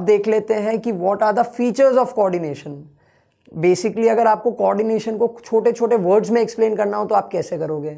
अब देख लेते हैं कि what are the features of coordination. Basically अगर आपको कोऑर्डिनेशन को छोटे छोटे वर्ड्स में एक्सप्लेन करना हो तो आप कैसे करोगे?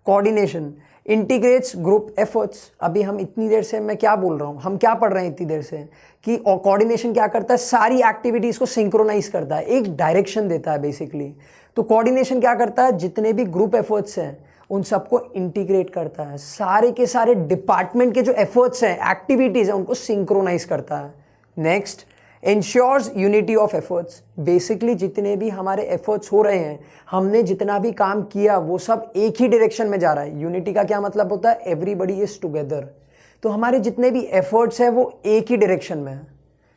Coordination integrates group efforts. अभी हम इतनी देर से, मैं क्या बोल रहा हूँ, हम क्या पढ़ रहे हैं इतनी देर से कि कोऑर्डिनेशन क्या करता है, सारी एक्टिविटीज़ को सिंक्रोनाइज करता है, एक डायरेक्शन देता है बेसिकली। तो कोऑर्डिनेशन क्या करता है, जितने भी ग्रुप एफर्ट्स हैं उन सबको इंटीग्रेट करता है, सारे के सारे डिपार्टमेंट के जो एफर्ट्स हैं, एक्टिविटीज़ हैं, उनको सिंक्रोनाइज करता है। Next, ensures unity of efforts. Basically जितने भी हमारे एफर्ट्स हो रहे हैं, हमने जितना भी काम किया वो सब एक ही डायरेक्शन में जा रहा है। यूनिटी का क्या मतलब होता है, एवरीबडी इज टुगेदर। तो हमारे जितने भी एफर्ट्स हैं वो एक ही डायरेक्शन में है,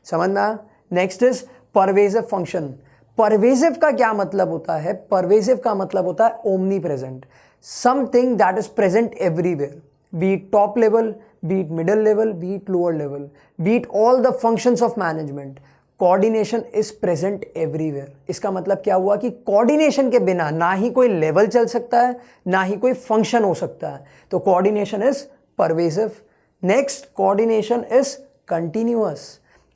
समझ में आया? Next is pervasive function. Pervasive का क्या मतलब होता है? परवेसिव का मतलब होता है omni present, something that is present everywhere, be it top level, be it middle level, be it lower level, be it all the functions of management. Coordination is present everywhere. इसका मतलब क्या हुआ कि coordination के बिना ना ही कोई level चल सकता है, ना ही कोई फंक्शन हो सकता है। तो coordination is pervasive. Next, coordination is continuous.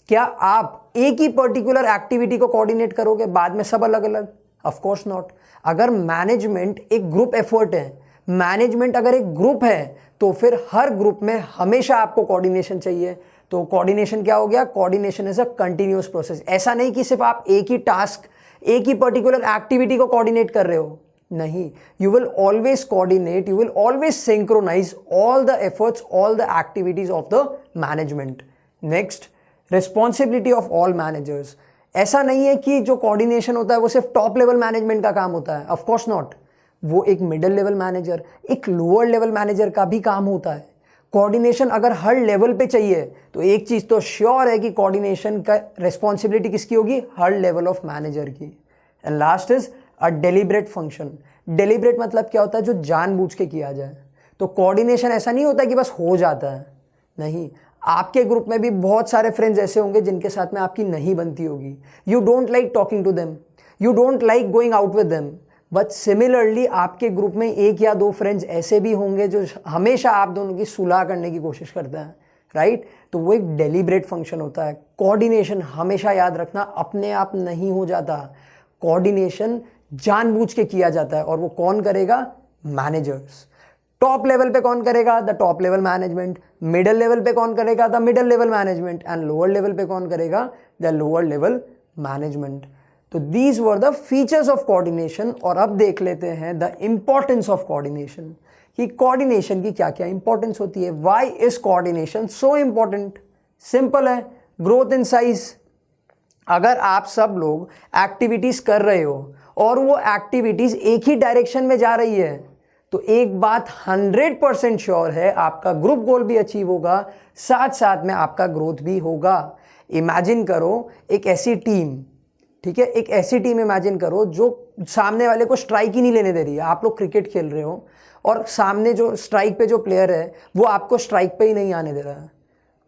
क्या आप एक ही पर्टिकुलर एक्टिविटी को कोऑर्डिनेट करोगे, बाद में सब अलग अलग? Of course not. अगर मैनेजमेंट एक ग्रुप एफर्ट है, मैनेजमेंट अगर एक ग्रुप है, तो फिर हर ग्रुप में हमेशा आपको कोऑर्डिनेशन चाहिए। तो कोऑर्डिनेशन क्या हो गया? Coordination is a continuous process. ऐसा नहीं कि सिर्फ आप एक ही टास्क, एक ही पर्टिकुलर एक्टिविटी को कोऑर्डिनेट कर रहे हो, नहीं। You will always coordinate, you will always synchronize all the efforts, all the activities of the management. Next, responsibility of all managers. ऐसा नहीं है कि जो कोऑर्डिनेशन होता है वो सिर्फ टॉप लेवल मैनेजमेंट का काम होता है, ऑफ कोर्स नॉट। वो एक मिडिल लेवल मैनेजर, एक लोअर लेवल मैनेजर का भी काम होता है। कोऑर्डिनेशन अगर हर लेवल पे चाहिए तो एक चीज़ तो श्योर है कि कोऑर्डिनेशन का रिस्पॉन्सिबिलिटी किसकी होगी? हर लेवल ऑफ मैनेजर की। And last is a deliberate function. Deliberate मतलब क्या होता है? जो जानबूझ के किया जाए। तो कोऑर्डिनेशन ऐसा नहीं होता कि बस हो जाता है, नहीं। आपके ग्रुप में भी बहुत सारे फ्रेंड्स ऐसे होंगे जिनके साथ में आपकी नहीं बनती होगी। You don't like talking to them, you don't like going out with them, but similarly आपके ग्रुप में एक या दो फ्रेंड्स ऐसे भी होंगे जो हमेशा आप दोनों की सुलह करने की कोशिश करते हैं, राइट? तो वो एक डेलिब्रेट फंक्शन होता है। कोऑर्डिनेशन हमेशा याद रखना अपने आप नहीं हो जाता, कोऑर्डिनेशन जानबूझ के किया जाता है। और वो कौन करेगा? मैनेजर्स। टॉप लेवल पे कौन करेगा? The top level management. Middle level पे कौन करेगा? The middle level management. And lower level पे कौन करेगा? The lower level management. तो these were the features of coordination. और अब देख लेते हैं द इंपॉर्टेंस ऑफ कोऑर्डिनेशन, कि कोऑर्डिनेशन की क्या क्या इंपॉर्टेंस होती है। Why is coordination so important? Simple है, ग्रोथ इन साइज। अगर आप सब लोग एक्टिविटीज कर रहे हो और वो एक्टिविटीज एक ही डायरेक्शन में जा रही है, तो एक बात 100% श्योर है, आपका ग्रुप गोल भी अचीव होगा, साथ साथ में आपका ग्रोथ भी होगा। इमेजिन करो एक ऐसी टीम, ठीक है, एक ऐसी टीम इमेजिन करो जो सामने वाले को स्ट्राइक ही नहीं लेने दे रही है। आप लोग क्रिकेट खेल रहे हो और सामने जो स्ट्राइक पे जो प्लेयर है वो आपको स्ट्राइक पे ही नहीं आने दे रहा है।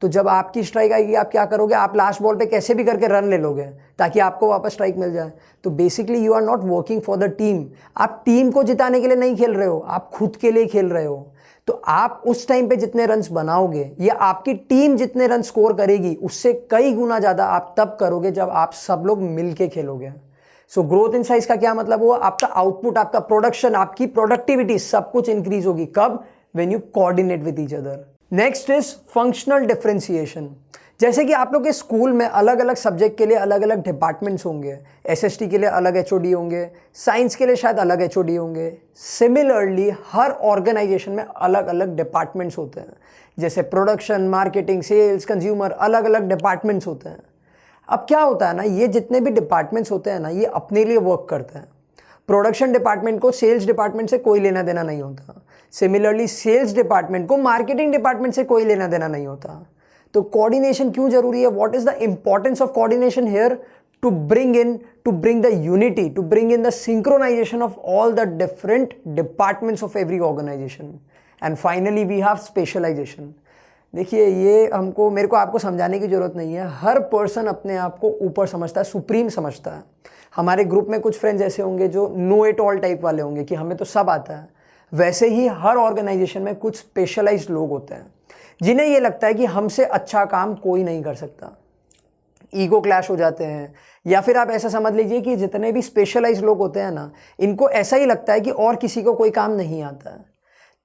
तो जब आपकी स्ट्राइक आएगी आप क्या करोगे? आप लास्ट बॉल पे कैसे भी करके रन ले लोगे ताकि आपको वापस स्ट्राइक मिल जाए। तो basically you are not working for the team. आप टीम को जिताने के लिए नहीं खेल रहे हो, आप खुद के लिए खेल रहे हो। तो आप उस टाइम पे जितने रन्स बनाओगे या आपकी टीम जितने रन स्कोर करेगी, उससे कई गुना ज़्यादा आप तब करोगे जब आप सब लोग मिलके खेलोगे। सो ग्रोथ इन साइज का क्या मतलब हुआ? आपका आउटपुट, आपका प्रोडक्शन, आपकी प्रोडक्टिविटी सब कुछ इंक्रीज होगी। कब? When you coordinate with each other. Next is functional differentiation. जैसे कि आप लोग के स्कूल में अलग अलग सब्जेक्ट के लिए अलग अलग डिपार्टमेंट्स होंगे। एसएसटी के लिए अलग एचओडी होंगे, साइंस के लिए शायद अलग एचओडी होंगे। सिमिलरली हर ऑर्गेनाइजेशन में अलग अलग डिपार्टमेंट्स होते हैं, जैसे प्रोडक्शन, मार्केटिंग, सेल्स, कंज्यूमर, अलग अलग डिपार्टमेंट्स होते हैं। अब क्या होता है ना, ये जितने भी डिपार्टमेंट्स होते हैं ना, ये अपने लिए वर्क करते हैं। प्रोडक्शन डिपार्टमेंट को सेल्स डिपार्टमेंट से कोई लेना देना नहीं होता। सिमिलरली सेल्स डिपार्टमेंट को मार्केटिंग डिपार्टमेंट से कोई लेना देना नहीं होता। तो कोऑर्डिनेशन क्यों जरूरी है? What is the importance of coordination here? To bring the unity, to bring in the synchronization of all the different departments of every organization. And finally we have specialization. देखिए, ये मेरे को आपको समझाने की जरूरत नहीं है। हर पर्सन अपने आप को ऊपर समझता है, सुप्रीम समझता है। हमारे ग्रुप में कुछ फ्रेंड्स ऐसे होंगे जो नो इट ऑल टाइप वाले होंगे कि हमें तो सब आता है। वैसे ही हर ऑर्गेनाइजेशन में कुछ स्पेशलाइज्ड लोग होते हैं जिन्हें ये लगता है कि हमसे अच्छा काम कोई नहीं कर सकता। ईगो क्लैश हो जाते हैं, या फिर आप ऐसा समझ लीजिए कि जितने भी स्पेशलाइज लोग होते हैं ना, इनको ऐसा ही लगता है कि और किसी को कोई काम नहीं आता है।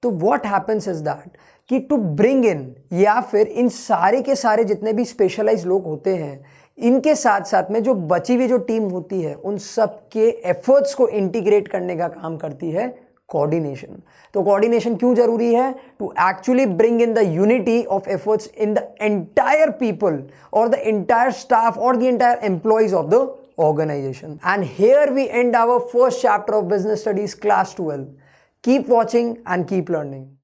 तो व्हाट हैपेंस इज दैट कि टू ब्रिंग इन, या फिर इन सारे के सारे जितने भी स्पेशलाइज लोग होते हैं, इनके साथ साथ में जो बची हुई जो टीम होती है, उन सब के एफर्ट्स को इंटीग्रेट करने का काम करती है कोऑर्डिनेशन। तो कोऑर्डिनेशन क्यों जरूरी है? To actually bring in the unity of efforts in the entire people और द एंटायर स्टाफ और the entire employees of the organization. And here we end our first chapter of business studies class 12. Keep watching and keep learning.